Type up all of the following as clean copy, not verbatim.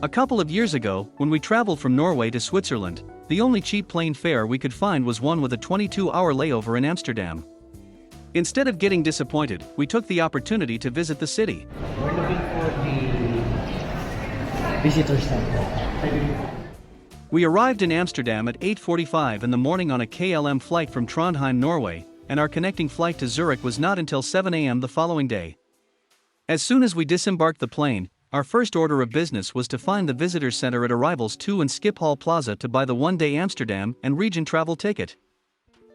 A couple of years ago, when we traveled from Norway to Switzerland, the only cheap plane fare we could find was one with a 22-hour layover in Amsterdam. Instead of getting disappointed, we took the opportunity to visit the city. We're looking for the visitor center. We arrived in Amsterdam at 8:45 in the morning on a KLM flight from Trondheim, Norway, and our connecting flight to Zurich was not until 7 a.m. the following day. As soon as we disembarked the plane, our first order of business was to find the visitor center at arrivals 2 and Schiphol Plaza to buy the one-day Amsterdam and region travel ticket.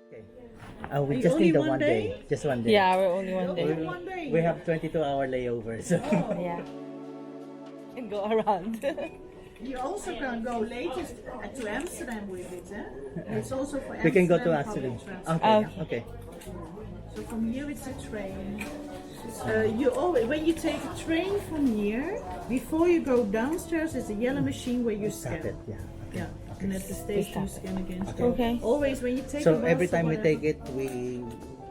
Okay. We just need the one day. Just one day. Yeah, we're only one day. We have 22-hour layovers. Yeah. And go around. You also can go latest to Amsterdam with it, eh? It's also for Amsterdam. We can go to public Amsterdam. transport. Okay. So from here it's a train. You always, when you take a train from here, before you go downstairs, there's a yellow machine where you Tap scan. it. Yeah. Yeah, and at the station you scan again. Okay. Always when you take. So a bus every or time we whatever- take it,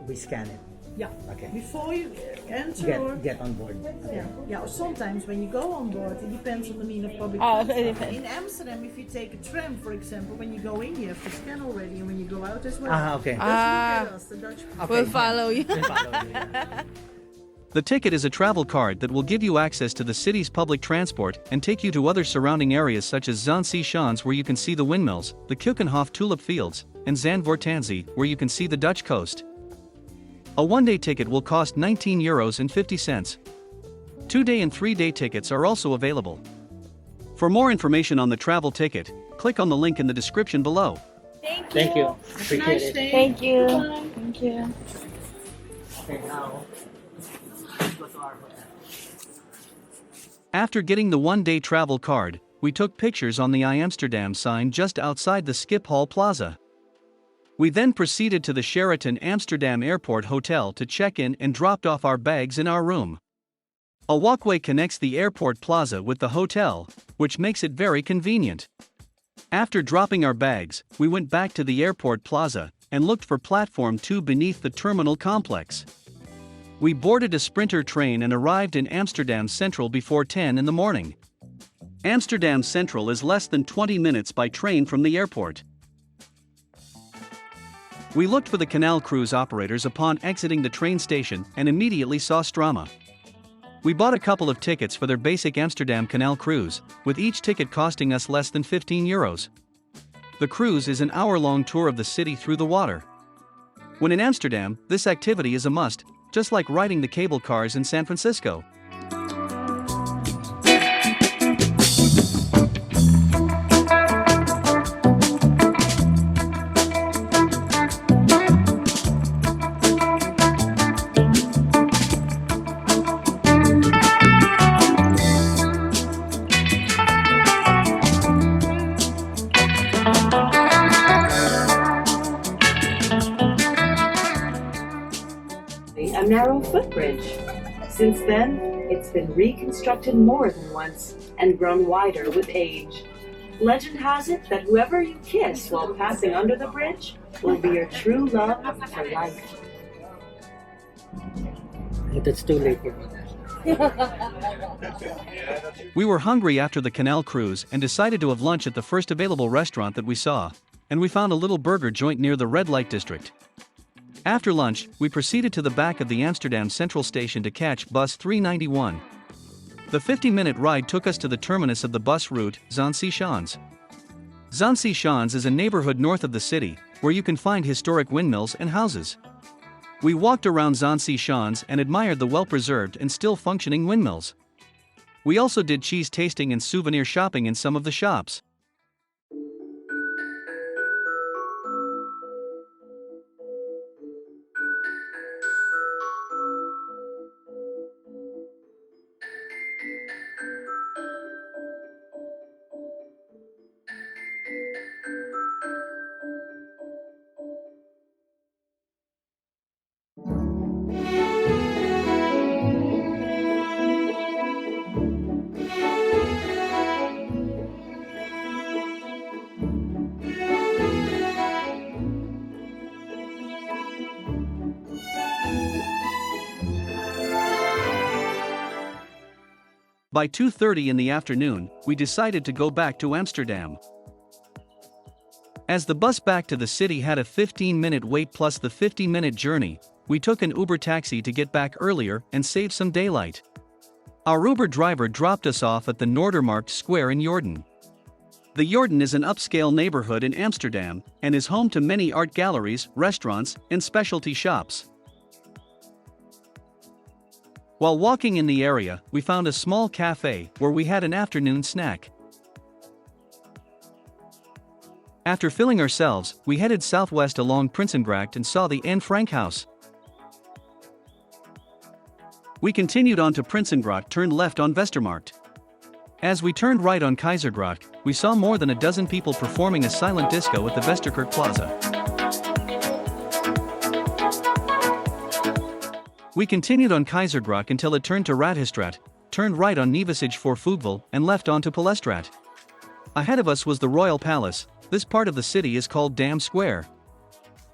we scan it. Yeah. Okay. Before you enter or. Get on board. Yeah, yeah. Or sometimes when you go on board, it depends on the mean of public Oh, transport. it depends. In Amsterdam, if you take a tram, for example, when you go in, you have to scan already, and when you go out as well. Okay. Just look at us, the Dutch people. Okay. We'll follow you. We'll follow you, yeah. The ticket is a travel card that will give you access to the city's public transport and take you to other surrounding areas such as Zaanse Schans, where you can see the windmills, the Keukenhof tulip fields, and Zandvoortansee, where you can see the Dutch coast. A one-day ticket will cost €19.50. 2-day and 3-day tickets are also available. For more information on the travel ticket, click on the link in the description below. Thank you. Have a Appreciate nice it. day. Thank you. Bye. Thank you. Okay, now, let's go to our hotel. After getting the one-day travel card, we took pictures on the Amsterdam sign just outside the Schiphol Plaza. We then proceeded to the Sheraton Amsterdam Airport Hotel to check in and dropped off our bags in our room. A walkway connects the airport plaza with the hotel, which makes it very convenient. After dropping our bags, we went back to the airport plaza and looked for platform 2 beneath the terminal complex. We boarded a Sprinter train and arrived in Amsterdam Central before 10 in the morning. Amsterdam Central is less than 20 minutes by train from the airport. We looked for the Canal Cruise operators upon exiting the train station and immediately saw Strama. We bought a couple of tickets for their basic Amsterdam Canal Cruise, with each ticket costing us less than €15. The cruise is an hour-long tour of the city through the water. When in Amsterdam, this activity is a must, just like riding the cable cars in San Francisco. A narrow footbridge. Since then, it's been reconstructed more than once and grown wider with age. Legend has it that whoever you kiss while passing under the bridge will be your true love for life. But it's too late. We were hungry after the Canal Cruise and decided to have lunch at the first available restaurant that we saw, and we found a little burger joint near the red light district. After lunch, we proceeded to the back of the Amsterdam Central Station to catch bus 391. The 50-minute ride took us to the terminus of the bus route, Zaanse Schans. Zaanse Schans is a neighborhood north of the city, where you can find historic windmills and houses. We walked around Zaanse Schans and admired the well-preserved and still functioning windmills. We also did cheese tasting and souvenir shopping in some of the shops. By 2:30 in the afternoon, we decided to go back to Amsterdam. As the bus back to the city had a 15-minute wait plus the 50-minute journey, we took an Uber taxi to get back earlier and save some daylight. Our Uber driver dropped us off at the Noordermarkt Square in Jordaan. The Jordaan is an upscale neighborhood in Amsterdam and is home to many art galleries, restaurants, and specialty shops. While walking in the area, we found a small cafe where we had an afternoon snack. After filling ourselves, we headed southwest along Prinsengracht and saw the Anne Frank house. We continued on to Prinsengracht, turned left on Westermarkt. As we turned right on Keizergracht, we saw more than a dozen people performing a silent disco at the Westerkerk Plaza. We continued on Keizergracht until it turned to Radhuisstraat, turned right on Nieuwsige voor Voetbal, and left onto Paleststraat. Ahead of us was the Royal Palace. This part of the city is called Dam Square.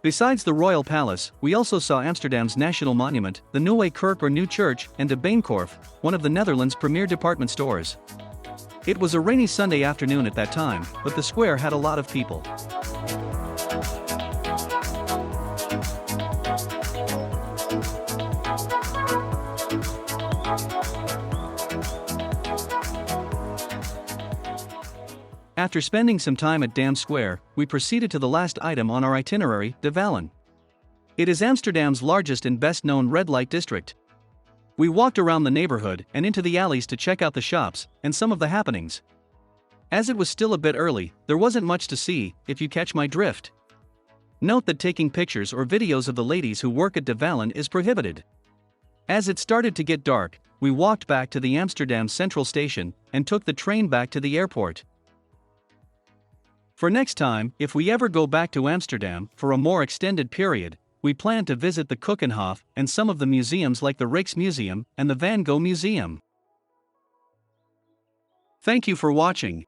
Besides the Royal Palace, we also saw Amsterdam's national monument, the Nieuwe Kerk or New Church, and de Bijenkorf, one of the Netherlands' premier department stores. It was a rainy Sunday afternoon at that time, but the square had a lot of people. After spending some time at Dam Square, we proceeded to the last item on our itinerary, de Wallen. It is Amsterdam's largest and best-known red light district. We walked around the neighborhood and into the alleys to check out the shops and some of the happenings. As it was still a bit early, there wasn't much to see, if you catch my drift. Note that taking pictures or videos of the ladies who work at de Wallen is prohibited. As it started to get dark, we walked back to the Amsterdam Central Station and took the train back to the airport. For next time, if we ever go back to Amsterdam for a more extended period, we plan to visit the Keukenhof and some of the museums like the Rijksmuseum and the Van Gogh Museum. Thank you for watching.